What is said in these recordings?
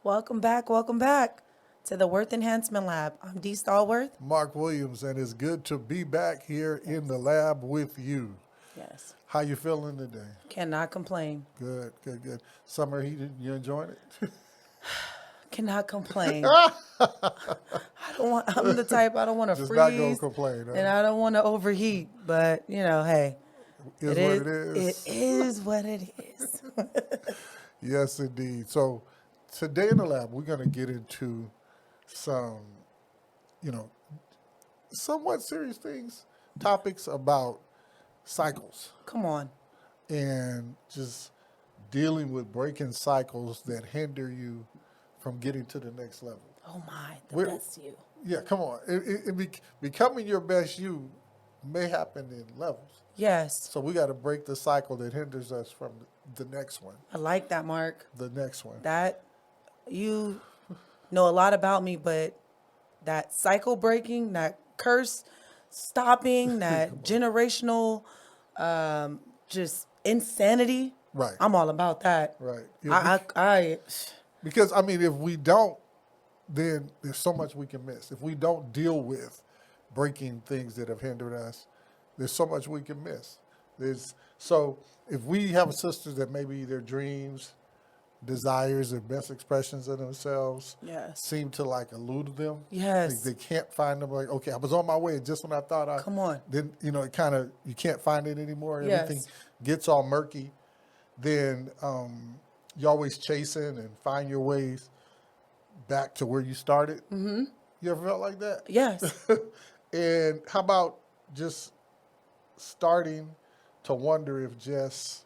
Welcome back. Welcome back to the Worth Enhancement Lab. I'm Dee Stallworth. Mark Williams, and it's good to be back here in the lab with you. Yes. How you feeling today? Cannot complain. Good, good, good. Summer heated, you enjoying it? Cannot complain. I'm the type, I don't want to Just not gonna freeze. complain, huh? And I don't want to overheat. But, hey. Is what it is. It is what it is. Yes, indeed. So today in the lab, we're going to get into some, somewhat serious topics about cycles Come on. and just dealing with breaking cycles that hinder you from getting to the next level. Oh, my. The We're- best you. Yeah, come on. Becoming your best you may happen in levels. Yes. So we got to break the cycle that hinders us from the next one. I like that, Mark. The next one. That, you know a lot about me, but that cycle breaking, that curse stopping, that generational just insanity. Right. I'm all about that. Right. I Because, if we don't, then there's so much we can miss. If we don't deal with breaking things that have hindered us, there's so much we can miss. So if we have sisters that maybe their dreams, desires, their best expressions of themselves Yes. seem to elude them. Yes. They can't find them. Like, okay, I was on my way, and just when I thought Come on. then, it kind of, you can't find it anymore. Yes. Everything gets all murky. Then you're always chasing and find your ways back to where you started. Mm-hmm. You ever felt like that? Yes. And how about just starting to wonder if just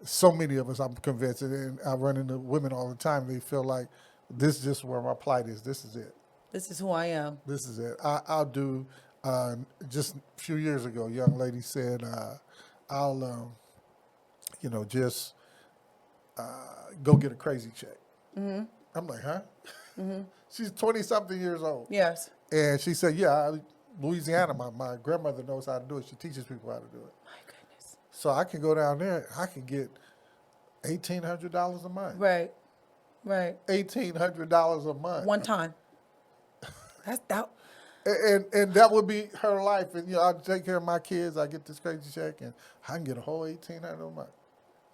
so many of us, I'm convinced, and I run into women all the time, they feel like this is just where my plight is. This is it. This is who I am. This is it. I'll do, just a few years ago, a young lady said, I'll, just go get a crazy check. Mm-hmm. I'm like, huh? Mm-hmm. She's 20-something years old. Yes. And she said, yeah, Louisiana, my grandmother knows how to do it. She teaches people how to do it. My goodness. So I can go down there, I can get $1,800 a month. Right. Right. $1,800 a month. One time. That's that. And that would be her life. And, I take care of my kids. I get this crazy check, and I can get a whole $1,800 a month.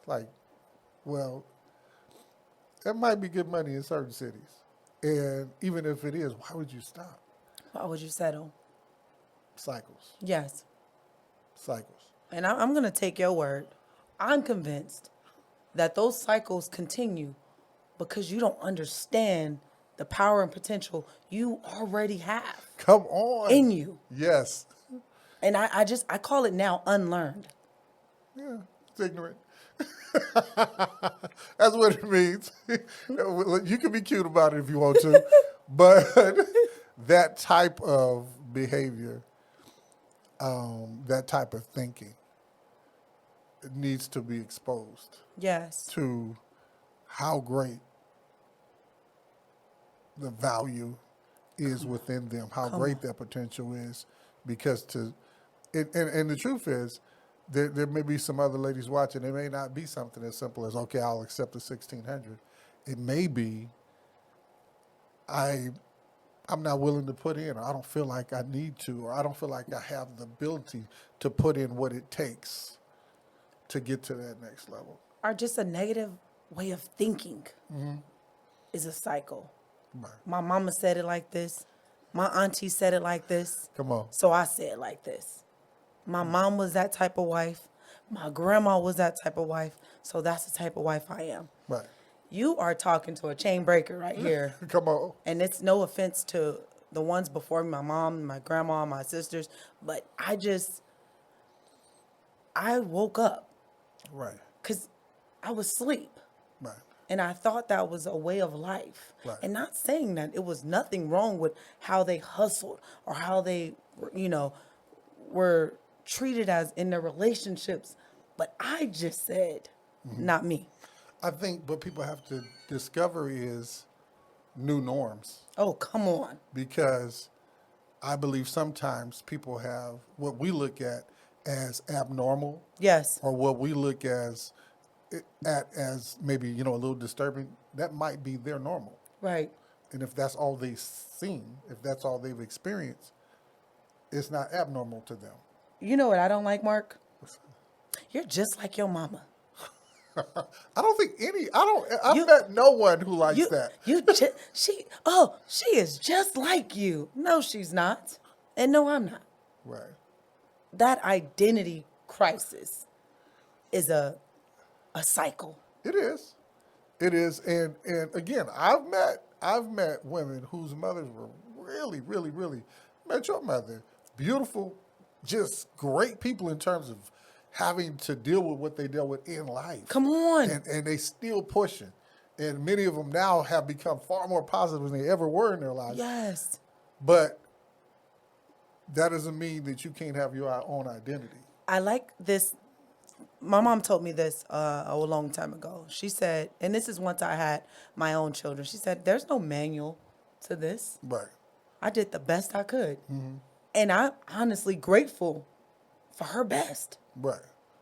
Like, well, that might be good money in certain cities. And even if it is, why would you stop? Why would you settle? Cycles. Yes. Cycles. And I'm going to take your word. I'm convinced that those cycles continue because you don't understand the power and potential you already have Come on. in you. Yes. And I call it now unlearned. Yeah, it's ignorant. That's what it means. You can be cute about it if you want to, but that type of behavior, that type of thinking, it needs to be exposed Yes. to how great the value is within them, how great their potential is, because and the truth is, there may be some other ladies watching. It may not be something as simple as, okay, I'll accept the 1,600. It may be, I'm not willing to put in, or I don't feel like I need to, or I don't feel like I have the ability to put in what it takes to get to that next level. Or just a negative way of thinking is a cycle. Right. My mama said it like this. My auntie said it like this. Come on. So I said it like this. My mom was that type of wife. My grandma was that type of wife. So that's the type of wife I am. Right. You are talking to a chain breaker right here. Come on. And it's no offense to the ones before me, my mom, my grandma, my sisters. But I woke up Right. because I was asleep. Right. And I thought that was a way of life. Right. And not saying that it was nothing wrong with how they hustled or how they, were treated as in their relationships. But I just said, not me. I think what people have to discover is new norms, Oh, come on. because I believe sometimes people have what we look at as abnormal, Yes. or what we look as at as maybe, a little disturbing, that might be their normal. Right. And if that's all they've seen, if that's all they've experienced, it's not abnormal to them. You know what I don't like, Mark? You're just like your mama. I don't think I've You- met no one who likes that. She is just like you. No, she's not. And no, I'm not. Right. That identity crisis is a cycle. It is. It is. And again, I've met women whose mothers were really, really, really, met your mother, beautiful, just great people in terms of having to deal with what they deal with in life. Come on. And they still pushing. And many of them now have become far more positive than they ever were in their lives. Yes. But that doesn't mean that you can't have your own identity. I like this. My mom told me this a long time ago. She said, and this is once I had my own children. She said, there's no manual to this. Right. I did the best I could. And I'm honestly grateful for her best. Right.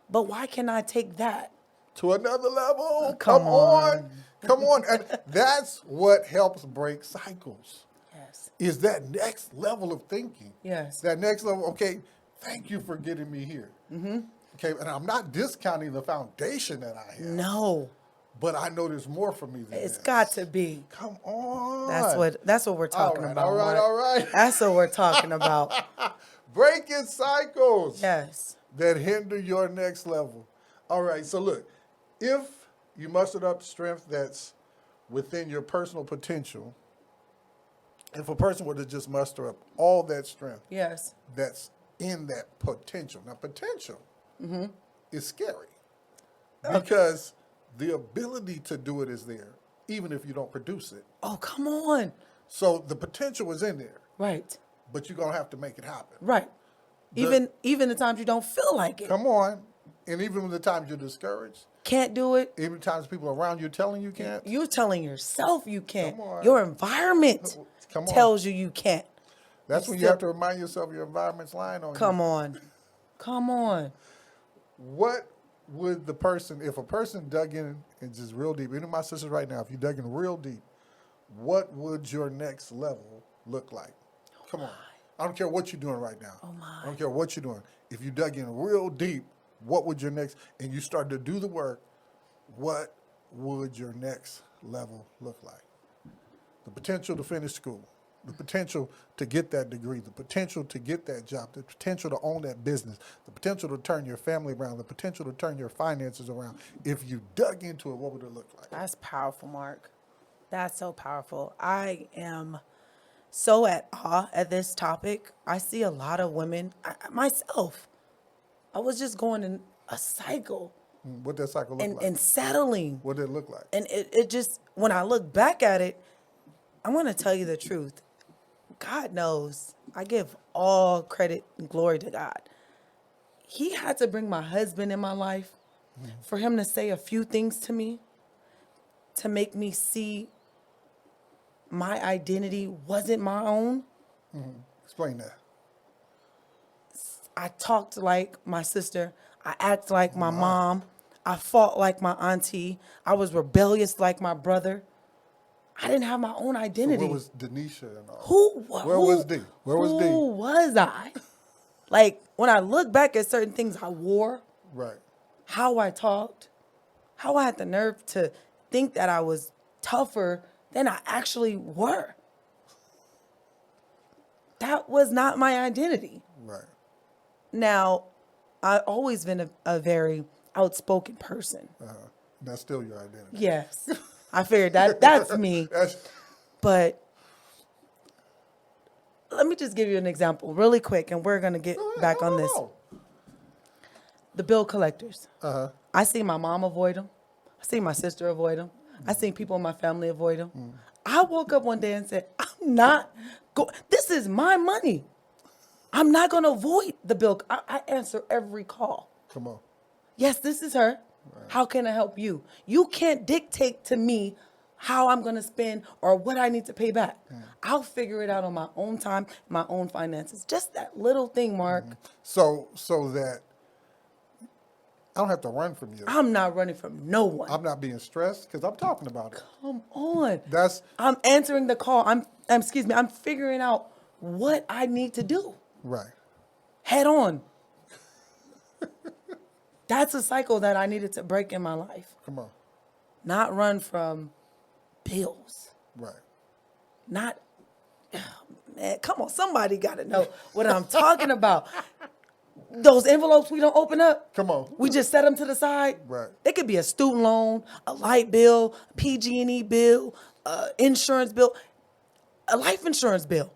But why can't I take that? To another level. Come Come on. on. Come on. And that's what helps break cycles. Yes. Is that next level of thinking. Yes. That next level, okay, thank you for getting me here. Okay, and I'm not discounting the foundation that I have. No. But I know there's more for me than It's this. got to be. Come on. That's what we're talking about. All right, Mark. all right. That's what we're talking about. Breaking cycles Yes. that hinder your next level. All right, so look, if you mustered up strength that's within your personal potential, if a person were to just muster up all that strength Yes. that's in that potential. Now, potential is scary because the ability to do it is there, even if you don't produce it. Oh, come on. So the potential is in there, Right. but you're going to have to make it happen. Right. Even the times you don't feel like it. Come on. And even the times you're discouraged, Can't do it. even the times people around you telling you can't. You're telling yourself you can't. Come on. Your environment Come on. tells you can't. That's when you have to remind yourself your environment's lying on you. Come on. Come on. What would the person, if a person dug in and just real deep, any of my sisters right now, if you dug in real deep, what would your next level look like? Come on. I don't care what you're doing right now. Oh, my. I don't care what you're doing. If you dug in real deep, what would your next, and you started to do the work, what would your next level look like? The potential to finish school, the potential to get that degree, the potential to get that job, the potential to own that business, the potential to turn your family around, the potential to turn your finances around. If you dug into it, what would it look like? That's powerful, Mark. That's so powerful. I am so at awe at this topic. I see a lot of women, myself. I was just going in a cycle What that cycle look like? and settling. What did it look like? And it just, when I look back at it, I'm going to tell you the truth. God knows. I give all credit and glory to God. He had to bring my husband in my life for him to say a few things to me to make me see my identity wasn't my own. Explain that. I talked like my sister. I acted like my mom. I fought like my auntie. I was rebellious like my brother. I didn't have my own So identity. where was Denisha and all? Where was D? Where was D? Who was I? Like, when I look back at certain things I wore, Right. how I talked, how I had the nerve to think that I was tougher than I actually were. That was not my identity. Right. Now, I've always been a very outspoken person. That's still your identity. Yes. I figured that's me. But let me just give you an example really quick, and we're going to get back on this. The bill collectors. I see my mom avoid them. I see my sister avoid them. I see people in my family avoid them. I woke up one day and said, I'm not going, this is my money. I'm not going to avoid the bill. I answer every call. Come on. Yes, this is her. Right. How can I help you? You can't dictate to me how I'm going to spend or what I need to pay back. I'll figure it out on my own time, my own finances. Just that little thing, Mark. So that I don't have to run from you. I'm not running from no one. I'm not being stressed because I'm talking about it. Come on. That's I'm answering the call. I'm figuring out what I need to do. right. Head on. That's a cycle that I needed to break in my life. Come on. Not run from bills. Right. Not, man, come on. Somebody got to know what I'm talking about. Those envelopes we don't open up. Come on. We just set them to the side. Right. It could be a student loan, a light bill, a PG&E bill, insurance bill, a life insurance bill.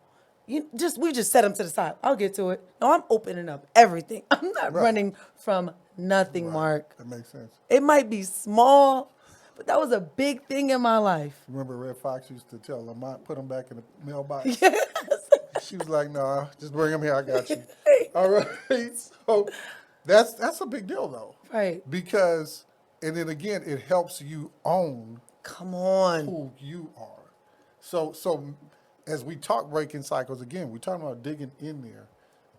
We just set them to the side. I'll get to it. No, I'm opening up everything. I'm not running from nothing, Right. Mark. That makes sense. It might be small, but that was a big thing in my life. Remember Red Fox used to tell Lamont, put them back in the mailbox? Yes. She was like, no, just bring them here. I got you. All right. So that's a big deal, though. Right. Because, and then again, it helps you own Come on. who you are. So as we talk breaking cycles, again, we're talking about digging in there,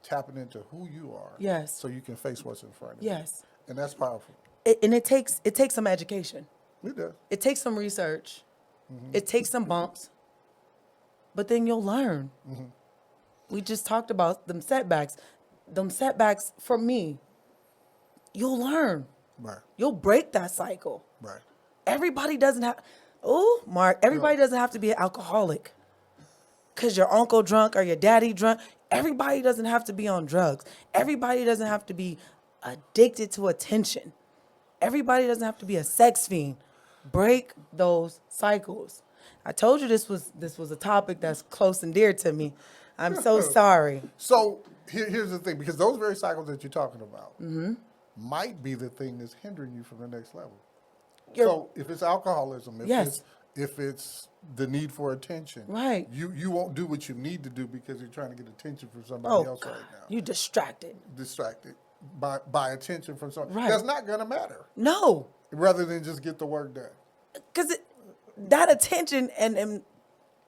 tapping into who you are. Yes. So you can face what's in front of you. Yes. And that's powerful. And it takes some education. It does. It takes some research. Mm-hmm. It takes some bumps. But then you'll learn. Mm-hmm. We just talked about them setbacks. Them setbacks for me, you'll learn. Right. You'll break that cycle. Right. Everybody doesn't have, Mark, everybody doesn't have to be an alcoholic. Because your uncle drunk or your daddy drunk. Everybody doesn't have to be on drugs. Everybody doesn't have to be addicted to attention. Everybody doesn't have to be a sex fiend. Break those cycles. I told you this was a topic that's close and dear to me. I'm so sorry. So here's the thing, because those very cycles that you're talking about might be the thing that's hindering you from the next level. So if it's alcoholism, if it's the need for attention, Right. you won't do what you need to do because you're trying to get attention from somebody Oh, else God. right now. You distracted. Distracted by attention from somebody. Right. That's not going to matter. No. Rather than just get the work done. Because that attention, and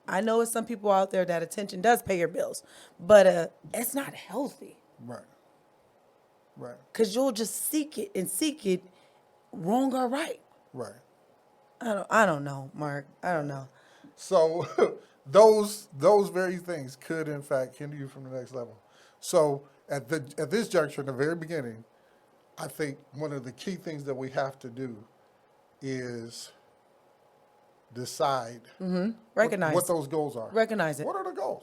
I know it's some people out there that attention does pay your bills, but it's not healthy. Right. Right. Because you'll just seek it wrong or right. Right. I don't know, Mark. I don't know. So those very things could in fact hinder you from the next level. So at this juncture, in the very beginning, I think one of the key things that we have to do is decide Recognize what those goals are. Recognize it. What are the goals?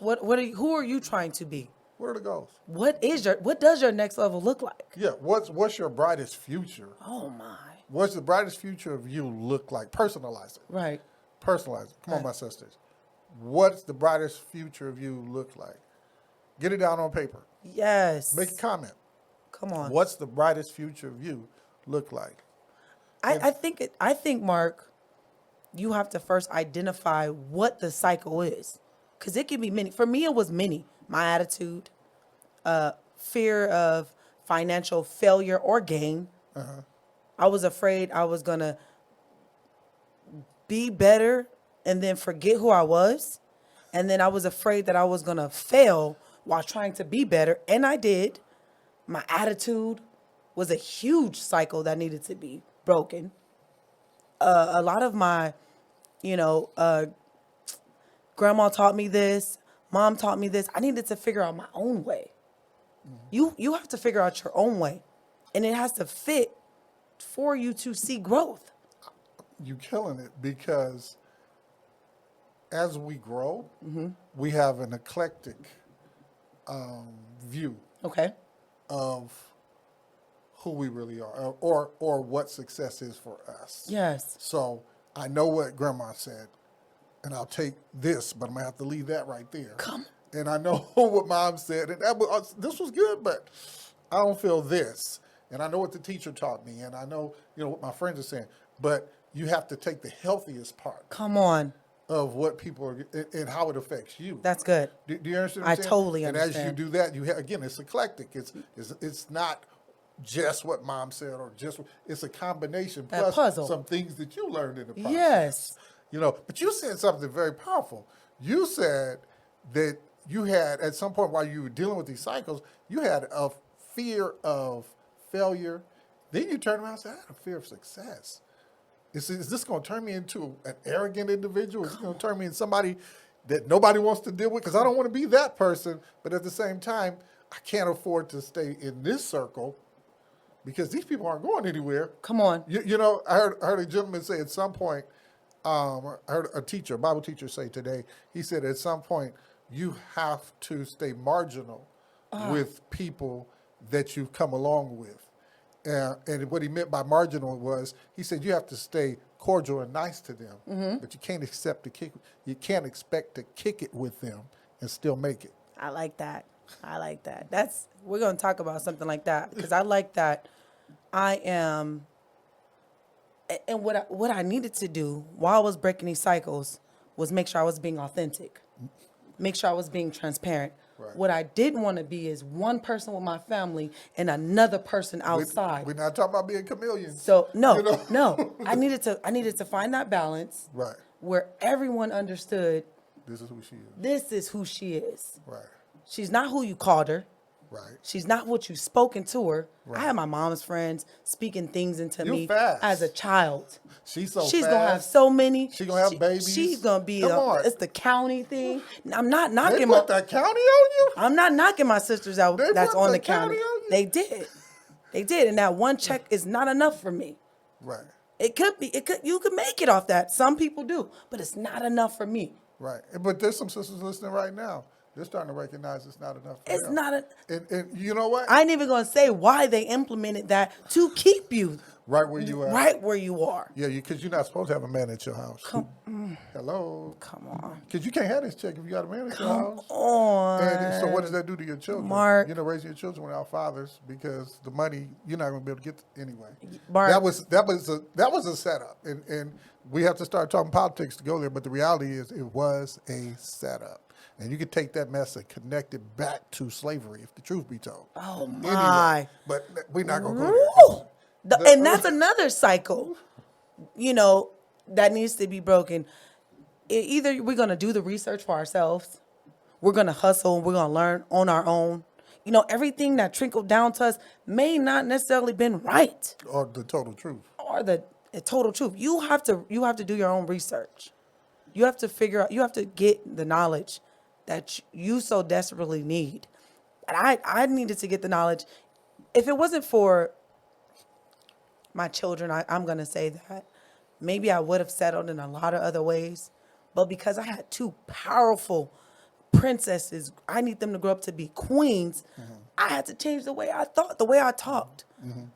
Who are you trying to be? What are the goals? What does your next level look like? Yeah. What's your brightest future? Oh my. What's the brightest future of you look like? Personalize it. Right. Personalize it. Come on, my sisters. What's the brightest future of you look like? Get it down on paper. Yes. Make a comment. Come on. What's the brightest future of you look like? I think, Mark, you have to first identify what the cycle is. Because it can be many. For me, it was many. My attitude, fear of financial failure or gain. I was afraid I was going to be better and then forget who I was. And then I was afraid that I was going to fail while trying to be better. And I did. My attitude was a huge cycle that needed to be broken. A lot of my, grandma taught me this, mom taught me this. I needed to figure out my own way. You have to figure out your own way. And it has to fit for you to see growth. You killing it, because as we grow, we have an eclectic view Okay. of who we really are, or what success is for us. Yes. So I know what grandma said, and I'll take this, but I'm gonna have to leave that right there. Come. And I know what mom said, and this was good, but I don't feel this. And I know what the teacher taught me, and I know what my friends are saying. But you have to take the healthiest part Come on. of what people are and how it affects you. That's good. Do you understand? What I I'm saying? totally And as understand. you do that, again, it's eclectic. It's not just what mom said, or it's a combination That plus puzzle. some things that you learned in the process. Yes. But you said something very powerful. You said that you had, at some point while you were dealing with these cycles, you had a fear of failure Then you turn around and say, I have a fear of success. Is this going to turn me into an arrogant individual? Is it going to turn me into somebody that nobody wants to deal with? Because I don't want to be that person. But at the same time, I can't afford to stay in this circle because these people aren't going anywhere. Come on. You know, I heard a gentleman say at some point, I heard a Bible teacher say today, he said at some point, you have to stay marginal with people that you've come along with. And what he meant by marginal was, he said you have to stay cordial and nice to them, but you can't expect to kick it with them and still make it. I like that. We're going to talk about something like that because I like that. I am, and what I needed to do while I was breaking these cycles was make sure I was being authentic, make sure I was being transparent. Right. What I didn't want to be is one person with my family and another person outside. We're not talking about being chameleons. So no. I needed to find that balance. Right. Where everyone understood. This is who she is. This is who she is. Right. She's not who you called her. Right. She's not what you spoken to her. Right. I had my mom's friends speaking things into me fast. as a child. She's gonna have fast. so many. She's gonna have babies. She's gonna be. It's the county thing. I'm not They knocking put that county on you. I'm not knocking my sisters out. They That's put on the the county. county on you? They did, and that one check is not enough for me. Right. It could be. You could make it off that. Some people do, but it's not enough for me. Right. But there's some sisters listening right now. They're starting to recognize it's not enough for It's them. not. And you know what? I ain't even gonna say why they implemented that to keep you right where you are. right where you are. Yeah, because you're not supposed to have a man at your house. Hello. Come on. Because you can't have this check if you got a man at your house. On. And so what does that do to your children? Mark. You know, raising your children without fathers because the money you're not going to be able to get anyway. Mark. That was a setup, and we have to start talking politics to go there. But the reality is, it was a setup, and you could take that mess and connect it back to slavery if the truth be told. Oh my! Anyway, but we're not going to go there. And that's another cycle, that needs to be broken. Either we're going to do the research for ourselves, we're going to hustle, and we're going to learn on our own. Everything that trickled down to us may not necessarily been right. Or the total truth. Or the total truth. You have to do your own research. You have to figure out, you have to get the knowledge that you so desperately need. And I needed to get the knowledge. If it wasn't for my children, I'm going to say that maybe I would have settled in a lot of other ways. But because I had two powerful princesses, I need them to grow up to be queens. Mm-hmm. I had to change the way I thought, the way I talked,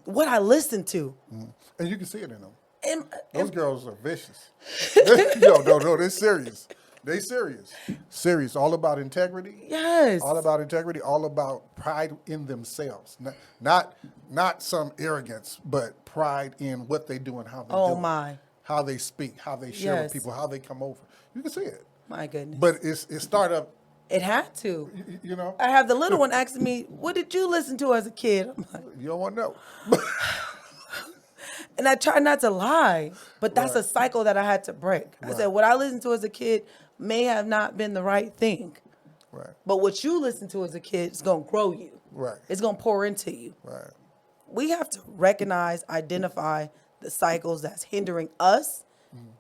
what I listened to. Mm-hmm. And you can see it in them. And those girls are vicious. No, they're serious. They serious. All about integrity. Yes. All about integrity. All about pride in themselves. Not some arrogance, but pride in what they do and how they do it. Oh my. How they speak, how they share with people, how they come over. You can see it. My goodness. But it started. It had to. I have the little one asking me, "What did you listen to as a kid?" I'm like, you don't want to know. And I try not to lie, but that's a cycle that I had to break. I said, what I listened to as a kid may have not been the right thing. Right. But what you listen to as a kid is going to grow you. Right. It's going to pour into you. Right. We have to recognize, identify the cycles that's hindering us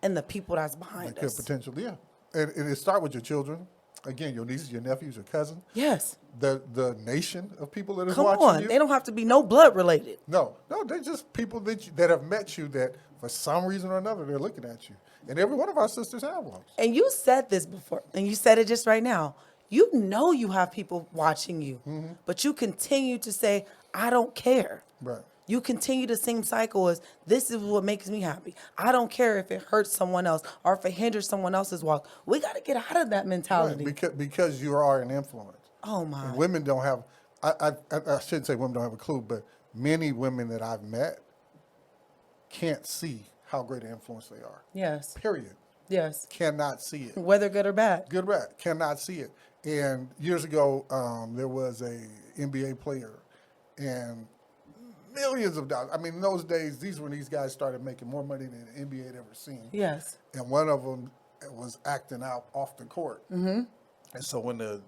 and the people that's behind us. Potential, yeah. And it start with your children. Again, your nieces, your nephews, your cousins. Yes. The nation of people that is watching watching you. They don't have to be no blood related. No, they're just people that have met you that for some reason or another they're looking at you. And every one of our sisters have one. And you said this before, and you said it just right now. You know you have people watching you, but you continue to say, I don't care. Right. You continue the same cycle as, this is what makes me happy. I don't care if it hurts someone else or if it hinders someone else's walk. We got to get out of that mentality. Right. Because you are an influence. Oh, my. And women don't have, I shouldn't say women don't have a clue, but many women that I've met can't see how great an influence they are. Yes. Period. Yes. Cannot see it. Whether good or bad. Good or bad. Cannot see it. And years ago, there was a NBA player, and millions of dollars. I mean, in those days, these guys started making more money than the NBA had ever seen. Yes. And one of them was acting out off the court. Mm-hmm. And so when the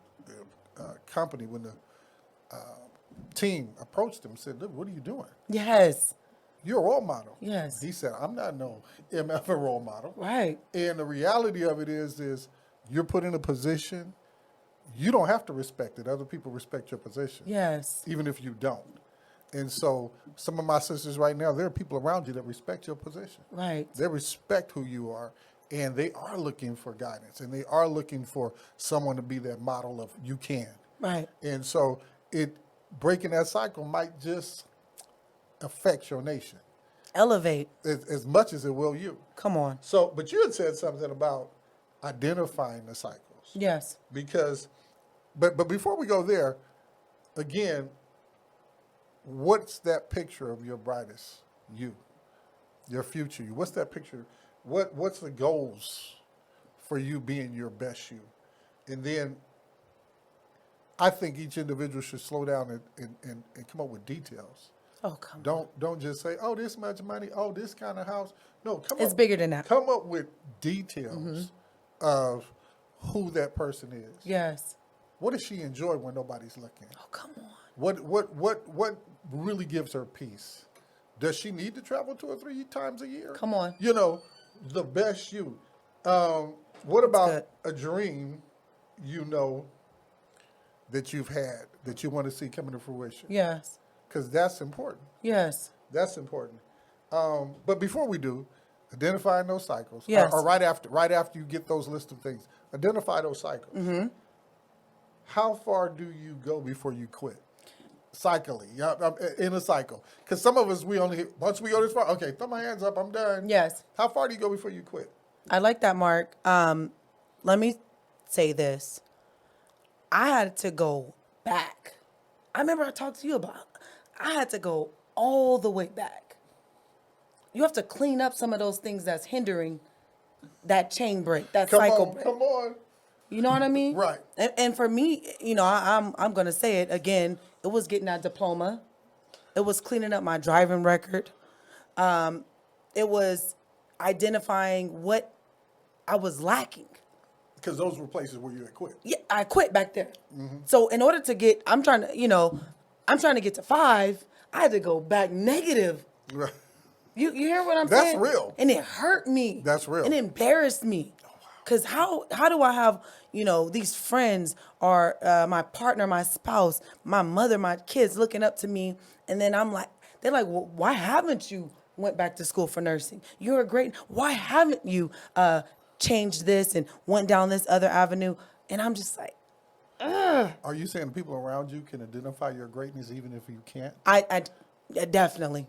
team approached him and said, look, what are you doing? Yes. you're a role model. Yes. He said, I'm not no MF role model. Right. And the reality of it is you're put in a position, you don't have to respect it. Other people respect your position. Yes. Even if you don't. And so some of my sisters right now, there are people around you that respect your position. Right. They respect who you are, and they are looking for guidance, and they are looking for someone to be that model of you can. Right. And so breaking that cycle might just affect your nation Elevate. as much as it will you. Come on. So, but you had said something about identifying the cycles. Yes. Because, but before we go there, again, what's that picture of your brightest you, your future you? What's that picture? What's the goals for you being your best you? And then I think each individual should slow down and come up with details. Oh, come on. Don't just say, oh, this much money, oh, this kind of house. No, It's bigger than that. Come up with details of who that person is. Yes. What does she enjoy when nobody's looking? Oh, come on. What really gives her peace? Does she need to travel 2 or 3 times a year? Come on. You know, the best you. What about good. a dream you know that you've had that you want to see come into fruition? Yes. Because that's important. Yes. That's important. But before we do, identifying those cycles. Yes. Or right after you get those list of things, identify those cycles. Mm-hmm. How far do you go before you quit? Cycling, in a cycle. Because some of us, once we go this far, okay, throw my hands up, I'm done. Yes. How far do you go before you quit? I like that, Mark. Let me say this. I had to go back. I remember I talked to you about. I had to go all the way back. You have to clean up some of those things that's hindering that chain break, that cycle break. Come on. You know what I mean? Right. And for me, you know, I'm gonna say it again. It was getting that diploma. It was cleaning up my driving record. It was identifying what I was lacking. Because those were places where you had quit. Yeah, I quit back there. So in order to get, I'm trying to get to 5. I had to go back negative. Right. You hear what I'm That's saying? real. And it hurt me. That's real. And it embarrassed me. Because how do I have, these friends or my partner, my spouse, my mother, my kids looking up to me, and then they're like, well, why haven't you went back to school for nursing? You're why haven't you changed this and went down this other avenue? And I'm just like, ugh. Are you saying people around you can identify your greatness even if you can't? I definitely.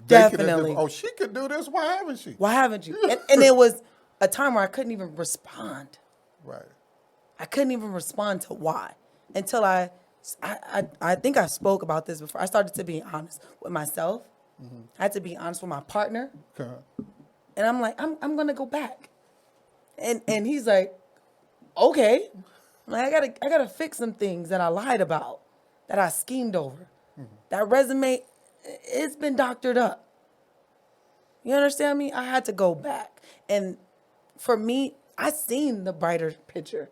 They can Definitely. oh, she could do this. Why haven't she? Why haven't you? And it was a time where I couldn't even respond. Right. I couldn't even respond to why until I think I spoke about this before. I started to be honest with myself. I had to be honest with my partner. Okay. And I'm like, I'm gonna go back. And he's like, okay. I'm like, I gotta fix some things that I lied about, that I schemed over. That resume, it's been doctored up. You understand me? I had to go back. And for me, I seen the brighter picture.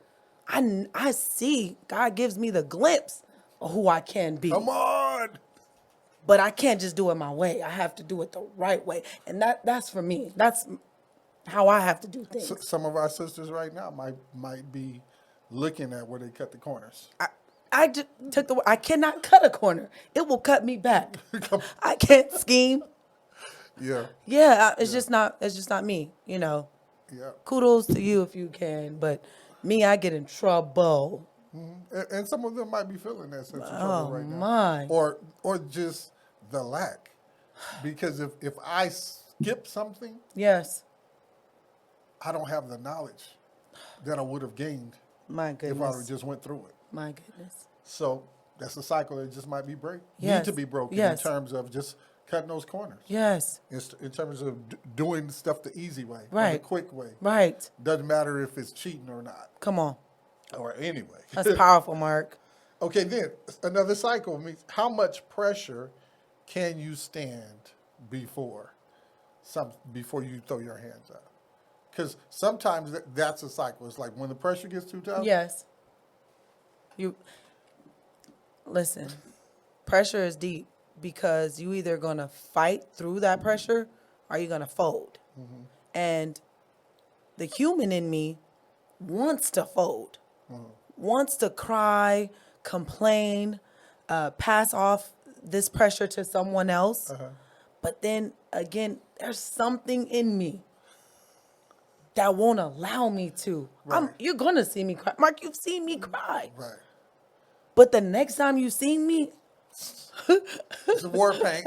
I see God gives me the glimpse of who I can be. Come on. But I can't just do it my way. I have to do it the right way. And that's for me. That's how I have to do things. Some of our sisters right now might be looking at where they cut the corners. I just I cannot cut a corner. It will cut me back. I can't scheme. Yeah. Yeah, it's just not me, Yeah. Kudos to you if you can, but me, I get in trouble. And some of them might be feeling that sense of trouble Oh right now. my. Or just the lack. Because if I skip something, Yes. I don't have the knowledge that I would have gained My if I would goodness. have just went through it. My goodness. So that's a cycle that just might be Yes. need to be broken Yes. in terms of just cutting those corners. Yes. In terms of doing stuff the easy way, or the Right. quick way. Right. Doesn't matter if it's cheating or not. Come on. Or anyway. That's powerful, Mark. Okay, then another cycle means how much pressure can you stand before you throw your hands up? Because sometimes that's a cycle. It's like when the pressure gets too tough. Yes. You listen. Pressure is deep. because you either gonna fight through that pressure or you're gonna fold. And the human in me wants to fold, wants to cry, complain, pass off this pressure to someone else. But then again, there's something in me that won't allow me to. Right. You're gonna see me cry. Mark, you've seen me cry. Right. But the next time you see me, It's a war paint,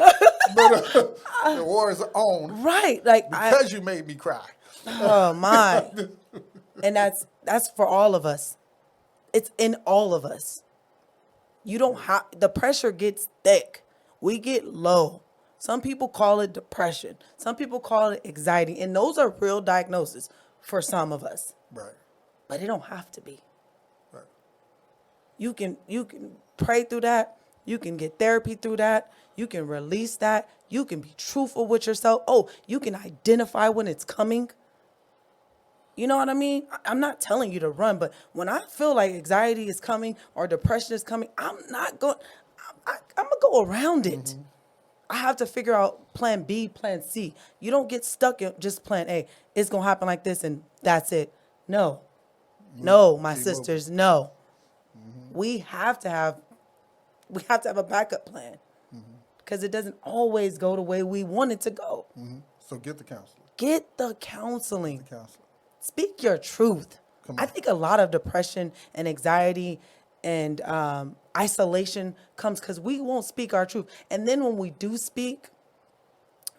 but the war is on right, like because you made me cry. oh my. And that's for all of us. It's in all of us. You don't have, the pressure gets thick. We get low. Some people call it depression. Some people call it anxiety. And those are real diagnoses for some of us. Right. But it don't have to be. Right. You can pray through that. You can get therapy through that. You can release that. You can be truthful with yourself. Oh, you can identify when it's coming. You know what I mean? I'm not telling you to run, but when I feel like anxiety is coming or depression is coming, I'm not going, I'm going to go around it. I have to figure out plan B, plan C. You don't get stuck in just plan A. It's going to happen like this and that's it. No. No, my sisters, no. We have to have a backup plan because it doesn't always go the way we want it to go. So get the counselor. Get the counseling. The counselor. Speak your truth. Come I on. think a lot of depression and anxiety and isolation comes because we won't speak our truth. And then when we do speak,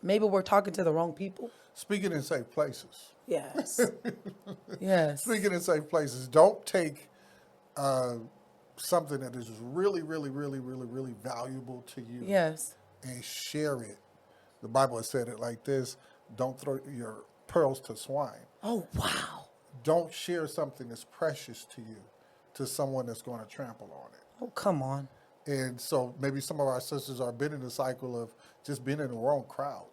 maybe we're talking to the wrong people. Speaking in safe places. Yes. Yes. Speaking in safe places. Don't take something that is really, really, really, really, really valuable to you Yes. and share it. The Bible has said it like this: don't throw your pearls to swine. Oh, wow. Don't share something that's precious to you to someone that's going to trample on it. Oh, come on. And so maybe some of our sisters are been in the cycle of just being in the wrong crowd.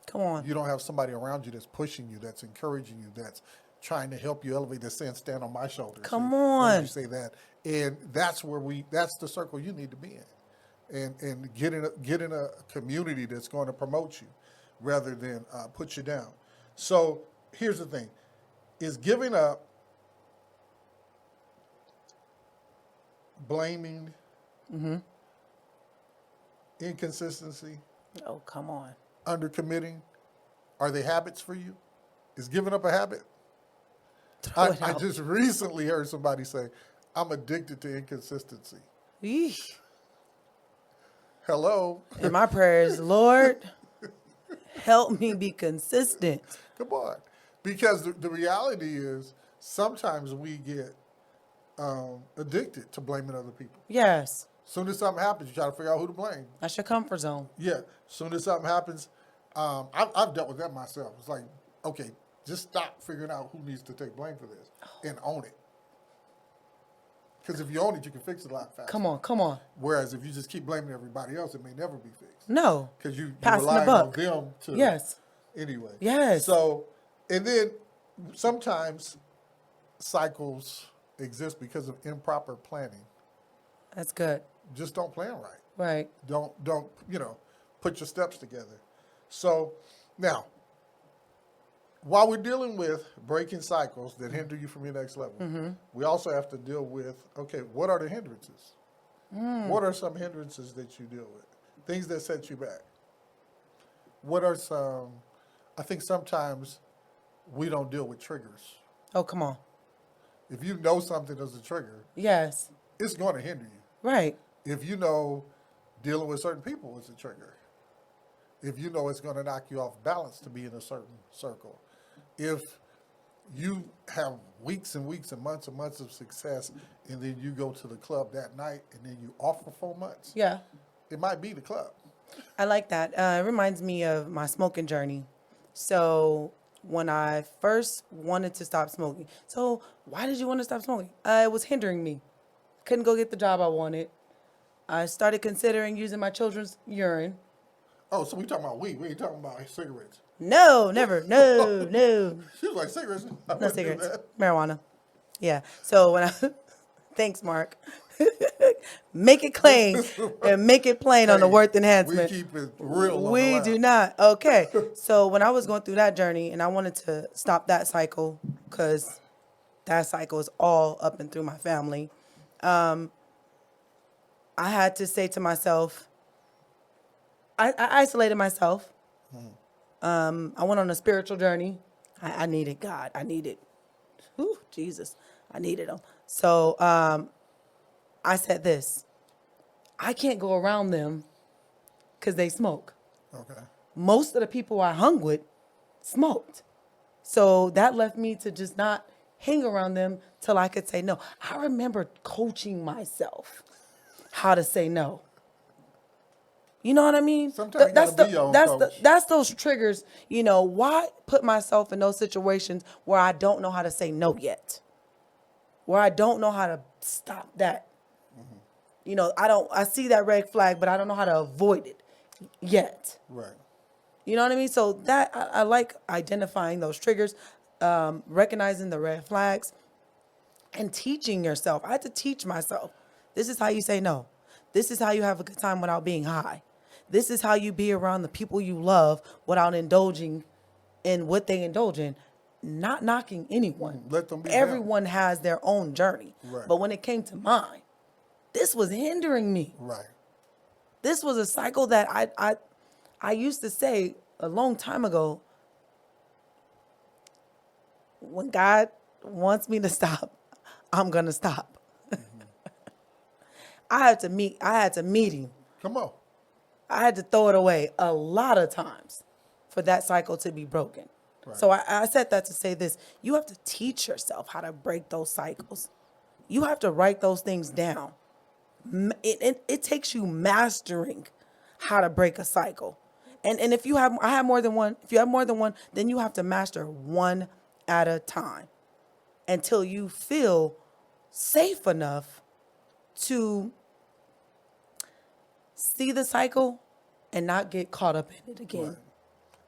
Come on. You don't have somebody around you that's pushing you, that's encouraging you, that's trying to help you elevate, that's saying, stand on my shoulders. Come When on. you say that. And that's that's the circle you need to be in. And get in a community that's going to promote you rather than put you down. So here's the thing. Is giving up, blaming, inconsistency, Oh, come on. undercommitting, are they habits for you? Is giving up a habit? Throw it I out. just recently heard somebody say, I'm addicted to inconsistency. Yeesh. Hello? And my prayer is, Lord, help me be consistent. Come on. Because the reality is sometimes we get addicted to blaming other people. Yes. Soon as something happens, you try to figure out who to blame. That's your comfort zone. Yeah. Soon as something happens, I've dealt with that myself. It's like, okay, just stop figuring out who needs to take blame for this and own it. Because if you own it, you can fix it a lot faster. Come on. Come on. Whereas if you just keep blaming everybody else, it may never be fixed. No. Because you Passing the rely on buck. them to. Yes. Anyway. Yes. So, and then sometimes cycles exist because of improper planning. That's good. Just don't plan right. Right. Don't put your steps together. So now, while we're dealing with breaking cycles that hinder you from your next level, we also have to deal with, okay, what are the hindrances? What are some hindrances that you deal with? Things that set you back. What are some, I think sometimes we don't deal with triggers. Oh, come on. If you know something is a trigger, Yes. it's going to hinder you. Right. If you know dealing with certain people is a trigger, if you know it's going to knock you off balance to be in a certain circle, if you have weeks and weeks and months of success and then you go to the club that night and then you off for 4 months, Yeah. it might be the club. I like that. It reminds me of my smoking journey. So when I first wanted to stop smoking, so why did you want to stop smoking? It was hindering me. Couldn't go get the job I wanted. I started considering using my children's urine. Oh, so we talking about weed. We ain't talking about cigarettes. No, never. No, no. She was like, cigarettes? I No wouldn't do cigarettes. that. Marijuana. Yeah. So when I, thanks, Mark. make it plain and make it plain on the Hey, worth we enhancement. keep it real on the We line. do not. Okay. So when I was going through that journey and I wanted to stop that cycle because that cycle is all up and through my family, I had to say to myself, I isolated myself. I went on a spiritual journey. I needed God. I needed, Jesus. I needed him. So I said this. I can't go around them because they smoke. Okay. Most of the people I hung with smoked. So that left me to just not hang around them till I could say no. I remember coaching myself how to say no. You know what I mean? Sometimes you gotta be your own coach. That's those triggers. You know, why put myself in those situations where I don't know how to say no yet? Where I don't know how to stop that. You know, I see that red flag, but I don't know how to avoid it yet. Right. You know what I mean? So that I like identifying those triggers, recognizing the red flags, and teaching yourself. I had to teach myself. This is how you say no. This is how you have a good time without being high. This is how you be around the people you love without indulging in what they indulge in. Not knocking anyone. Let them be them. Everyone has their own journey. Right. But when it came to mine, this was hindering me. Right. This was a cycle that I used to say a long time ago, when God wants me to stop, I'm going to stop. I had to meet him. Come on. I had to throw it away a lot of times for that cycle to be broken. Right. So I said that to say this. You have to teach yourself how to break those cycles. You have to write those things down. It takes you mastering how to break a cycle. And if you have, I have more than one, if you have more than one, then you have to master one at a time until you feel safe enough to see the cycle and not get caught up in it again. Right.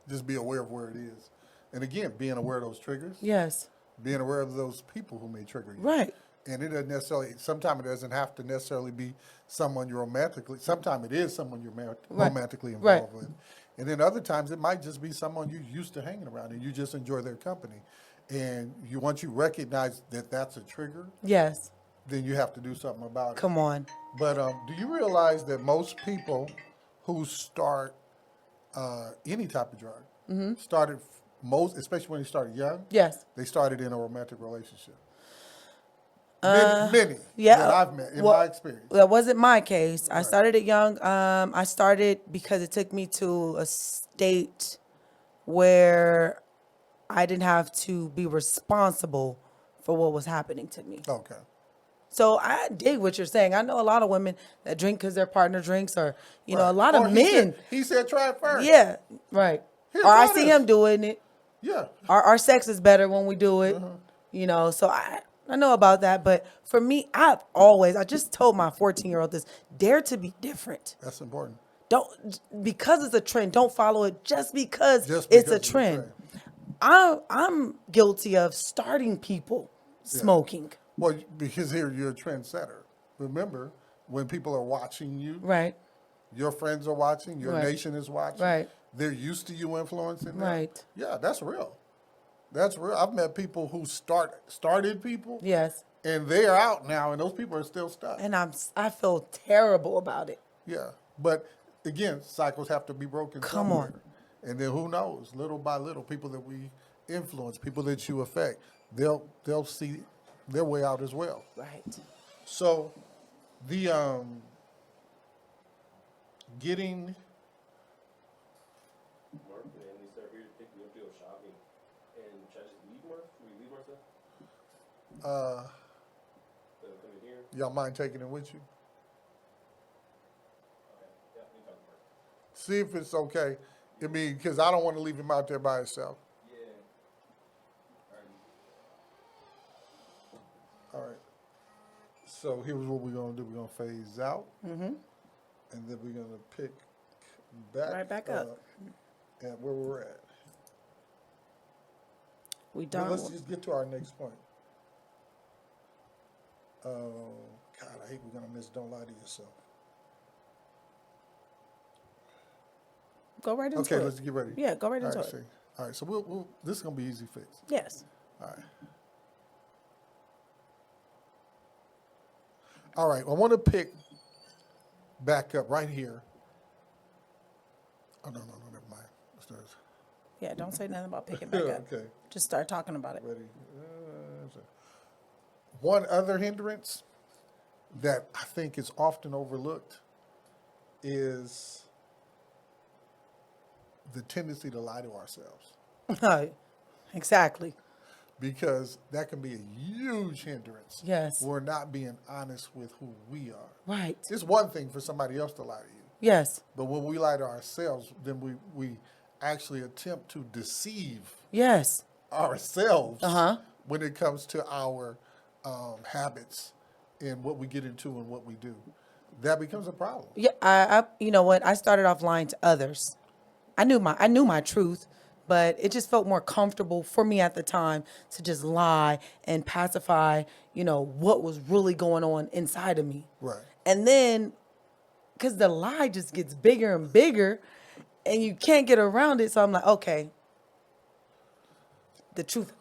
Just be aware of where it is. And again, being aware of those triggers. Yes. Being aware of those people who may trigger you. Right. And it doesn't necessarily, sometimes it doesn't have to necessarily be someone you're romantically, sometimes it is someone you're romantically involved with. And then other times it might just be someone you're used to hanging around and you just enjoy their company. And once you recognize that that's a trigger, Yes. then you have to do something about it. Come on. But do you realize that most people who start any type of drug started, especially when they started young, Yes. they started in a romantic relationship? Many Yeah. that I've met in my experience. That wasn't my case. I started it young. I started because it took me to a state where I didn't have to be responsible for what was happening to me. Okay. So I dig what you're saying. I know a lot of women that drink because their partner drinks, or you know, a Right. lot Or of men. He said try it first. Yeah, right. Here, Or I try see this. him doing it. Yeah. Our sex is better when we do it. You know, so I know about that. But for me, I just told my 14-year-old this: dare to be different. That's important. Don't, because it's a trend, don't follow it just because Just it's because a it's a trend. trend. I'm guilty of starting people smoking. Well, because here you're a trendsetter. Remember, when people are watching you, Right. your friends are watching, your Right. nation is watching. Right. They're used to you influencing them. Right. Yeah, that's real. That's real. I've met people who started people, Yes. and they are out now, and those people are still stuck. And I feel terrible about it. Yeah, but again, cycles have to be broken. Come somewhere. on. And then who knows? Little by little, people that we influence, people that you affect, they'll see their way out as well. Right. So, the getting Mark, and we start here to pick me up to go shopping. And should I just leave, Mark? Should we leave, Martha? So come in here. y'all mind taking it with you? Okay. Yeah, we can talk, Mark. See if it's okay. I mean, because I don't want to leave him out there by himself. Yeah. Alright. All right. So here's what we're gonna do. We're gonna phase out, and then we're gonna pick Right back up. at where we're at. We Now, done. let's just get to our next point. God, I hate we're gonna miss "Don't Lie to Yourself." Go right into Okay, it. let's get ready. Yeah, go right All into right, it. see. All right, so we'll this is gonna be easy fix. Yes. All right. All right, I want to pick back up right here. Oh no, never mind. Let's do this. Yeah, don't say nothing about picking back up. Okay. Just start talking about it. Ready. One other hindrance that I think is often overlooked is the tendency to lie to ourselves, Exactly. because that can be a huge hindrance. Yes. We're not being honest with who we are. Right. It's one thing for somebody else to lie to you, Yes. but when we lie to ourselves, then we actually attempt to deceive Yes. ourselves Uh-huh. when it comes to our habits and what we get into and what we do. That becomes a problem. Yeah, you know what? I started off lying to others. I knew my truth, but it just felt more comfortable for me at the time to just lie and pacify, what was really going on inside of me. Right. And then, because the lie just gets bigger and bigger, and you can't get around it. So I'm like, okay, the truth.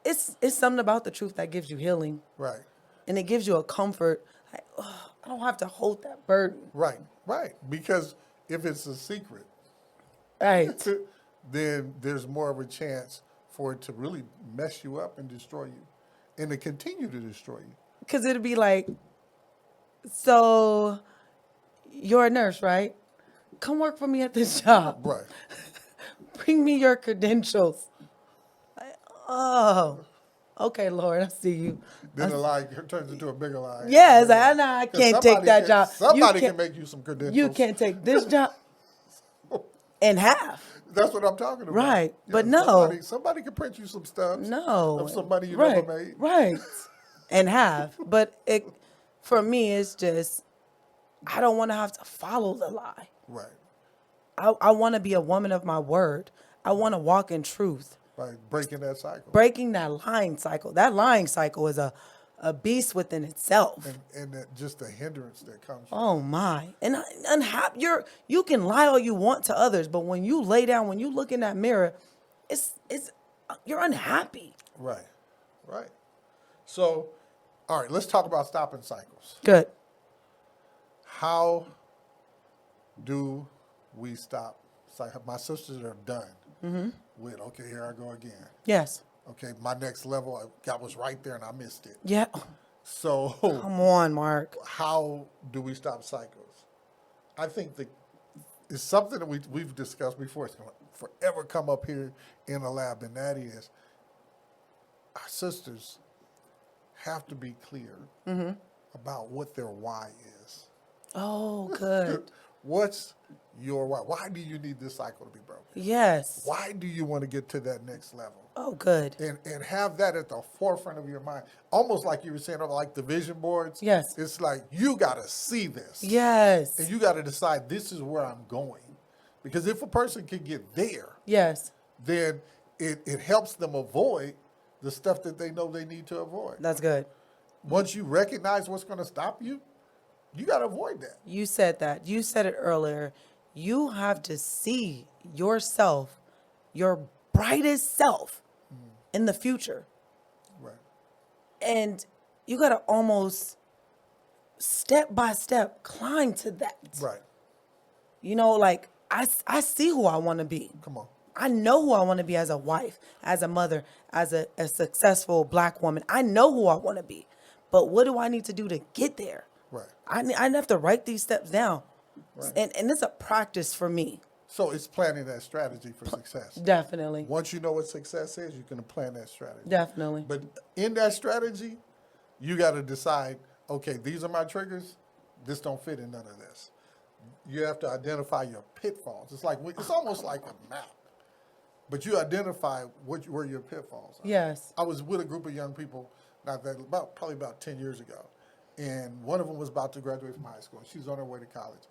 It's something about the truth that gives you healing, Right. and it gives you a comfort. Like, oh, I don't have to hold that burden. Right. Right. Because if it's a secret, Right. then there's more of a chance for it to really mess you up and destroy you, and to continue to destroy you. Because it'd be like, so you're a nurse, right? Come work for me at this job. Right. Bring me your credentials. Like, oh, okay, Lord, I see you. Then the lie turns into a bigger lie. Yes, I 'Cause can't take somebody that can- job. Somebody You can make you some credentials. You can't take this job in half. That's what I'm talking about. Right, but no. Somebody can print you some stuff. No. Of some money you right, never made. Right. And half. But for me, it's just, I don't want to have to follow the lie. Right. I want to be a woman of my word. I want to walk in truth. By breaking that cycle. Breaking that lying cycle. That lying cycle is a beast within itself. And that just the hindrance that comes from Oh my. And you can lie all you want to others, but when you lay down, when you look in that mirror, it's you're unhappy. Right. Right. So, all right, let's talk about stopping cycles. Good. How do we stop cycles? My sisters are done with, okay, here I go again. Yes. Okay, my next level, I was right there and I missed it. Yeah. So, Come on, Mark. how do we stop cycles? I think that it's something that we've discussed before. It's going to forever come up here in the lab, and that is our sisters have to be clear about what their why is. Oh, good. What's your why? Why do you need this cycle to be broken? Yes. Why do you want to get to that next level? Oh, good. And have that at the forefront of your mind. Almost like you were saying, like the vision boards. Yes. It's like you got to see this. Yes. And you got to decide this is where I'm going. Because if a person can get there, Yes. then it helps them avoid the stuff that they know they need to avoid. That's good. Once you recognize what's going to stop you, you got to avoid that. You said that. You said it earlier. You have to see yourself, your brightest self in the future. Right. And you got to almost step by step climb to that. Right. Like I see who I want to be. Come on. I know who I want to be as a wife, as a mother, as a successful black woman. I know who I want to be. But what do I need to do to get there? Right. I have to write these steps down. Right. And it's a practice for me. So it's planning that strategy for success. Definitely. Once you know what success is, you can plan that strategy. Definitely. But in that strategy, you got to decide, okay, these are my triggers. This don't fit in none of this. You have to identify your pitfalls. It's almost like a map. But you identify where your pitfalls are. Yes. I was with a group of young people probably about 10 years ago. And one of them was about to graduate from high school. She's on her way to college.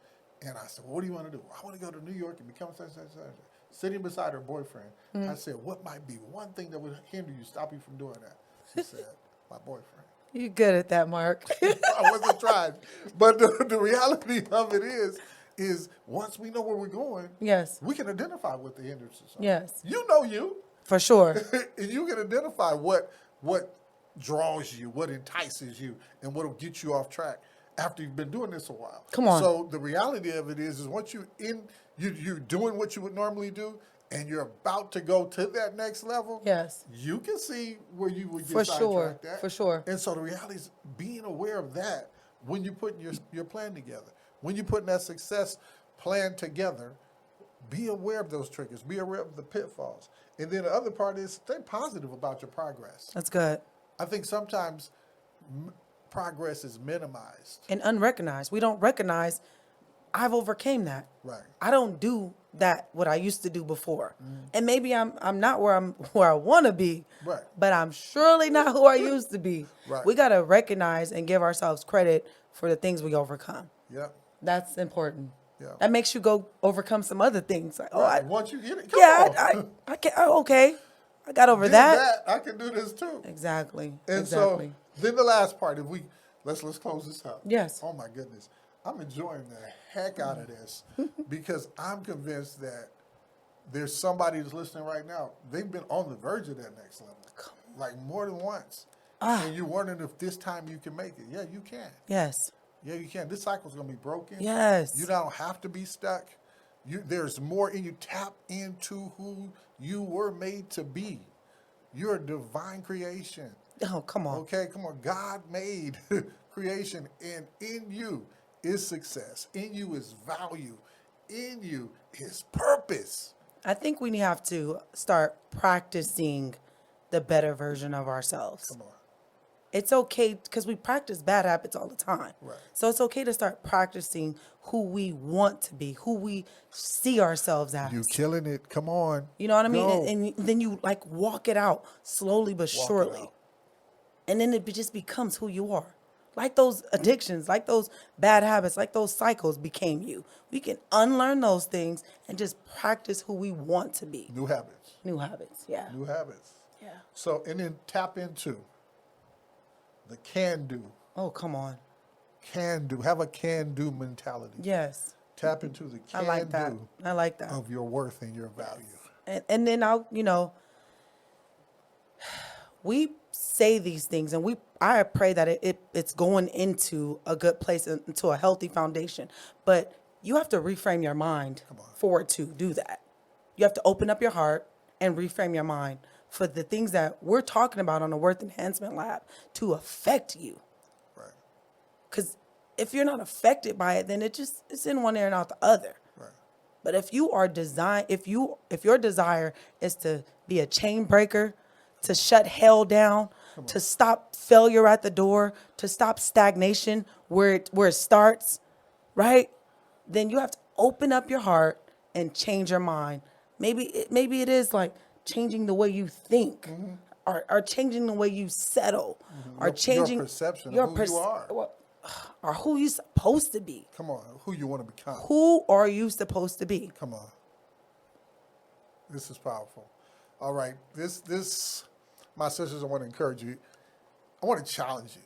And I said, well, what do you want to do? I want to go to New York and become such. Sitting beside her boyfriend, I said, what might be one thing that would hinder you, stop you from doing that? She said, my boyfriend. You good at that, Mark. I wasn't trying. But the reality of it is once we know where we're going, Yes. we can identify what the hindrances are. Yes. You know you. For sure. And you can identify what draws you, what entices you, and what will get you off track after you've been doing this a while. Come on. So the reality of it is once you're doing what you would normally do, and you're about to go to that next level. Yes. You can see where you would get For sure. sidetracked at. For sure. And so the reality is being aware of that when you're putting your plan together, when you're putting that success plan together. Be aware of those triggers. Be aware of the pitfalls. And then the other part is stay positive about your progress. That's good. I think sometimes progress is minimized. And unrecognized. We don't recognize I've overcame that. Right. I don't do that what I used to do before. And maybe I'm not where I want to be. Right. But I'm surely not who I used to be. Right. We got to recognize and give ourselves credit for the things we overcome. Yep. That's important. Yeah. That makes you go overcome some other things. Like, Right. Once you get it, come yeah, on. I can. Oh, okay, I got over Did that. I can do this too. Exactly. And exactly. so then the last part, if we let's close this up. Yes. Oh my goodness. I'm enjoying the heck out of this because I'm convinced that there's somebody that's listening right now. They've been on the verge of that next level. Like more than once. And you're wondering if this time you can make it. Yeah, you can. Yes. Yeah, you can. This cycle's gonna be broken. Yes. You don't have to be stuck. There's more in you. Tap into who you were made to be. You're a divine creation. Oh, come on. Okay, come on. God made creation, and in you is success. In you is value. In you is purpose. I think we have to start practicing the better version of ourselves. Come on. It's okay because we practice bad habits all the time. Right. So it's okay to start practicing who we want to be, who we see ourselves as. You killing it. Come on. You know what I mean? Go. And then you like walk it out slowly but Walk it surely. out. And then it just becomes who you are. Like those addictions, like those bad habits, like those cycles became you. We can unlearn those things and just practice who we want to be. New habits. New habits, yeah. New habits. Yeah. So, and then tap into the can do. Oh, come on. Can do. Have a can do mentality. Yes. Tap into the I can like that. do I like that. of your worth and your value. And then we say these things and I pray that it's going into a good place, into a healthy foundation. But you have to reframe your mind for it to do that. You have to open up your heart and reframe your mind for the things that we're talking about on the Worth Enhancement Lab to affect you. Right. Because if you're not affected by it, then it's in one ear and out the other. Right. But if you are if your desire is to be a chain breaker, to shut hell down, to stop failure at the door, to stop stagnation where it starts, right? Then you have to open up your heart and change your mind. Maybe it is like changing the way you think, or changing the way you settle, or changing your perception of who you are. Or who you supposed to be. Come on, who you want to become. Who are you supposed to be? Come on. This is powerful. All right, this, my sisters, I want to encourage you. I want to challenge you.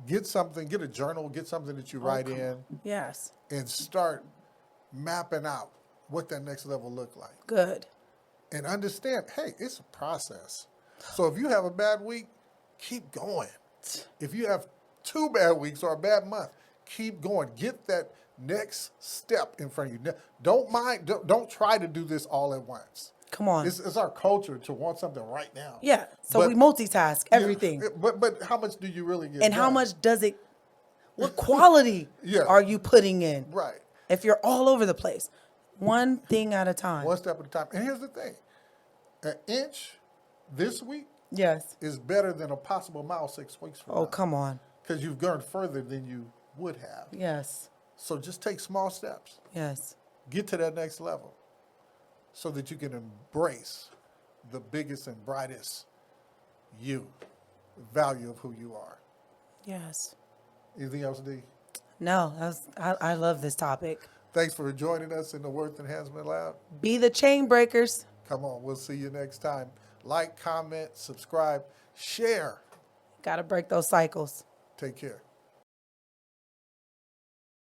Get a journal, get something that you write in, Yes. and start mapping out what that next level look like. Good. And understand, hey, it's a process. So if you have a bad week, keep going. If you have 2 bad weeks or a bad month, keep going. Get that next step in front of you. Don't try to do this all at once. Come on. It's our culture to want something right now. Yeah. So But- we multitask everything. Yeah, but how much do you really get And how done? much does it, what quality Yeah. are you putting in? Right. If you're all over the place, one thing at a time. One step at a time. And here's the thing. An inch this week Yes. is better than a possible mile 6 weeks from Oh, now. come on. Because you've gone further than you would have. Yes. So just take small steps. Yes. Get to that next level so that you can embrace the biggest and brightest you, the value of who you are. Yes. Anything else, D? No, I love this topic. Thanks for joining us in the Worth Enhancement Lab. Be the chain breakers. Come on, we'll see you next time. Like, comment, subscribe, share. Got to break those cycles. Take care.